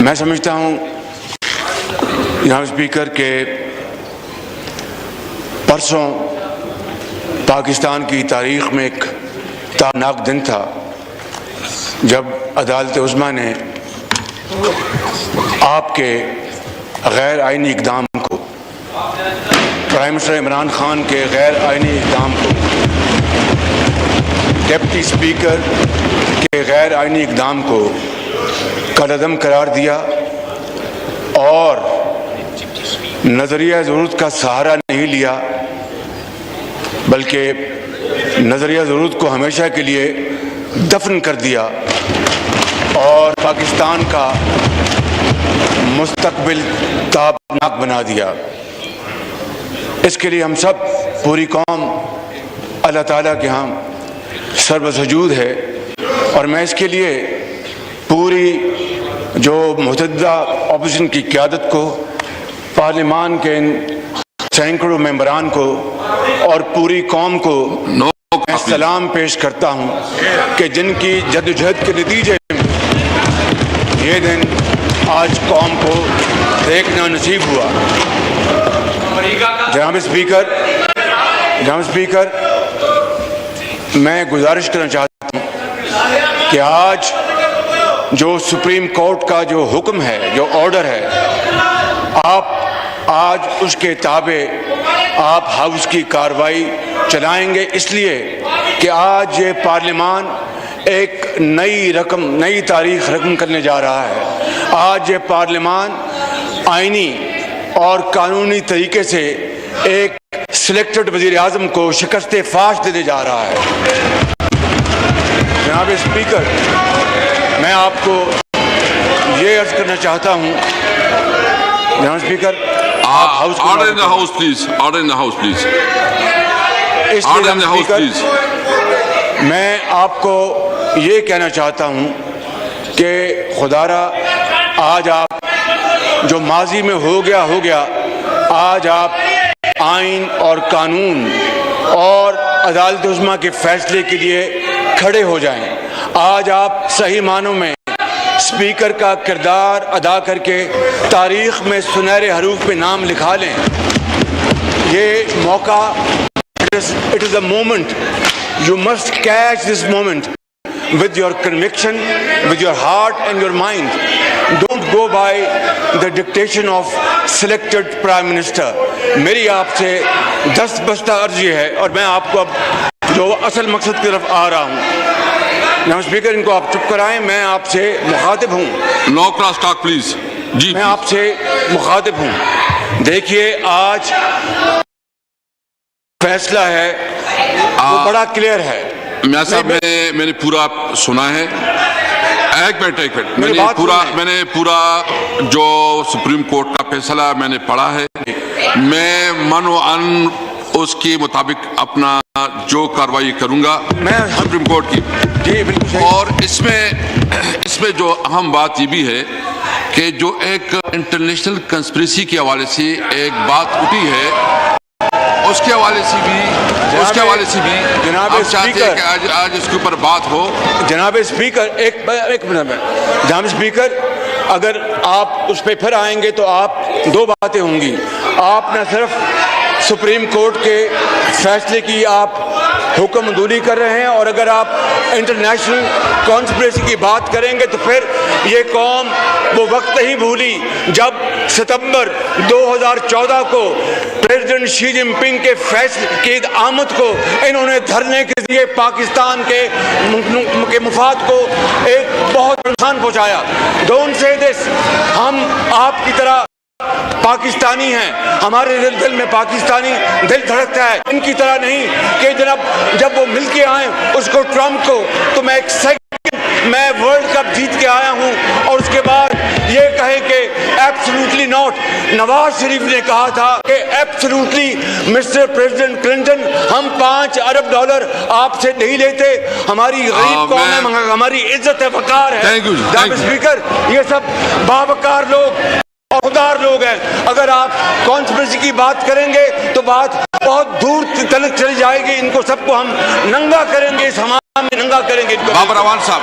میں سمجھتا ہوں جناب اسپیکر کہ پرسوں پاکستان کی تاریخ میں ایک تابناک دن تھا جب عدالت عظمیٰ نے آپ کے غیر آئینی اقدام کو، پرائم منسٹر عمران خان کے غیر آئینی اقدام کو، ڈپٹی اسپیکر کے غیر آئینی اقدام کو کالعدم قرار دیا اور نظریہ ضرورت کا سہارا نہیں لیا، بلکہ نظریہ ضرورت کو ہمیشہ کے لیے دفن کر دیا اور پاکستان کا مستقبل تابناک بنا دیا۔ اس کے لیے ہم سب، پوری قوم اللہ تعالیٰ کے ہاں سربسجود ہے، اور میں اس کے لیے پوری جو متعددہ اپوزیشن کی قیادت کو، پارلیمان کے سینکڑوں ممبران کو اور پوری قوم کو میں سلام پیش کرتا ہوں کہ جن کی جدوجہد کے نتیجے میں یہ دن آج قوم کو دیکھنا نصیب ہوا۔ جناب اسپیکر، میں گزارش کرنا چاہتا ہوں کہ آج جو سپریم کورٹ کا جو حکم ہے، جو آرڈر ہے، آپ آج اس کے تابع آپ ہاؤس کی کارروائی چلائیں گے، اس لیے کہ آج یہ پارلیمان ایک نئی تاریخ رقم کرنے جا رہا ہے۔ آج یہ پارلیمان آئینی اور قانونی طریقے سے ایک سلیکٹڈ وزیر اعظم کو شکست فاش دینے جا رہا ہے۔ جناب اسپیکر، میں آپ کو یہ عرض کرنا چاہتا ہوں، جناب speaker, Order in the house, please. Order in the house, please. Order in the house, please. میں آپ کو یہ کہنا چاہتا ہوں کہ خدارا آج آپ جو ماضی میں ہو گیا، آج آپ آئین اور قانون اور عدالت عظمیٰ کے فیصلے کے لیے کھڑے ہو جائیں۔ آج آپ صحیح معنوں میں اسپیکر کا کردار ادا کر کے تاریخ میں سنہرے حروف میں نام لکھا لیں۔ یہ موقع، it is a moment. You must catch this moment with your conviction, with your heart and your mind. Don't go by the dictation of selected prime minister. میری آپ سے دست بستہ عرضی ہے، اور میں آپ کو اب جو اصل مقصد کی طرف آ رہا ہوں۔ جناب اسپیکر، ان کو آپ چپ کرائیں، میں آپ سے مخاطب ہوں۔ No cross talk, please. جی، میں آپ سے مخاطب ہوں۔ دیکھیے، آج فیصلہ ہے وہ بڑا کلیئر ہے۔ میاں صاحب، میں نے پورا سنا ہے۔ ایک منٹ، میں نے پورا جو سپریم کورٹ کا فیصلہ میں نے پڑھا ہے۔ میں من و ان اس کے مطابق اپنا جو کارروائی کروں گا میں سپریم کورٹ کی۔ جی بالکل۔ اور اس میں جو اہم بات یہ بھی ہے کہ جو ایک انٹرنیشنل کنسپریسی کے حوالے سے ایک بات اٹھی ہے، اس کے حوالے سے بھی جناب آپ چاہتے ہیں کہ آج اس کے اوپر بات ہو۔ جناب اسپیکر، ایک منٹ میں، جناب اسپیکر، اگر آپ اس پہ پھر آئیں گے تو آپ دو باتیں ہوں گی۔ آپ نہ صرف سپریم کورٹ کے فیصلے کی آپ حکم مندوری کر رہے ہیں، اور اگر آپ انٹرنیشنل کانسپریسی کی بات کریں گے تو پھر یہ قوم وہ وقت نہیں بھولی جب ستمبر 2014 کو پریزیڈنٹ شی جن پنگ کے فیصلے کی آمد کو انہوں نے دھرنے کے ذریعے پاکستان کے مفاد کو ایک بہت نقصان پہنچایا۔ ڈونٹ سے دس، ہم آپ کی طرح پاکستانی ہیں، ہمارے دل میں پاکستانی دل دھڑکتا ہے، ان کی طرح نہیں کہ جب وہ مل کے آئیں اس کو ٹرمپ کو، تو میں ایک سیکنڈ میں ورلڈ کپ جیت کے آیا ہوں، اور اس کے بعد یہ کہے کہ ایبسلیوٹلی ناٹ۔ نواز شریف نے کہا تھا کہ ایبسلیوٹلی مسٹر پریزیڈنٹ کلنٹن، ہم $5 ارب آپ سے نہیں لیتے، ہماری غریب قوم ہے، ہماری عزت ہے، وقار ہے۔ جناب اسپیکر، یہ سب باوقار لوگ اور خوددار لوگ ہیں۔ اگر آپ کانسپریسی کی بات کریں گے تو بات بہت دور تلک چلی جائے گی۔ ان کو سب کو ہم ننگا کریں گے، اس حمام میں ننگا کریں گے۔ بابر روان صاحب،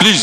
Please,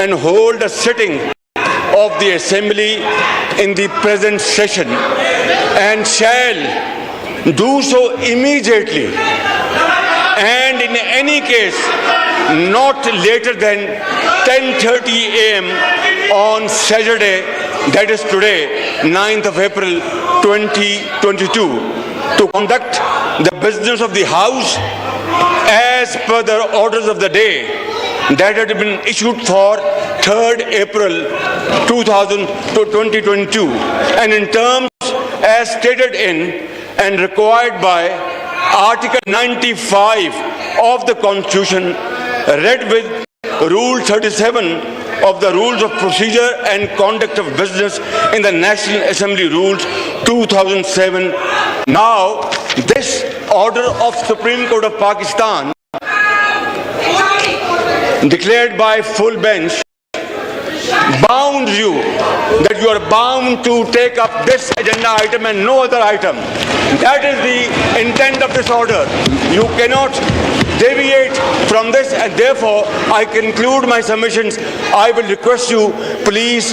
and hold a sitting of the assembly in the present session and shall do so immediately and in any case not later than 10:30 a.m. on Saturday, that is today, 9th of April 2022, to conduct the business of the House as per the orders of the day that had been issued for 3rd April 2022 and in terms as stated in and required by Article 95 of the Constitution, read with Rule 37 of the Rules of Procedure and Conduct of Business in the National Assembly Rules 2007. Now, this order of Supreme Court of Pakistan, declared by full bench, bounds you that you are bound to take up this agenda item and no other item. That is the intent of this order. You cannot deviate from this, and therefore I conclude my submissions. I will request you, please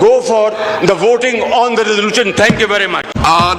go for the voting on the resolution. Thank you very much.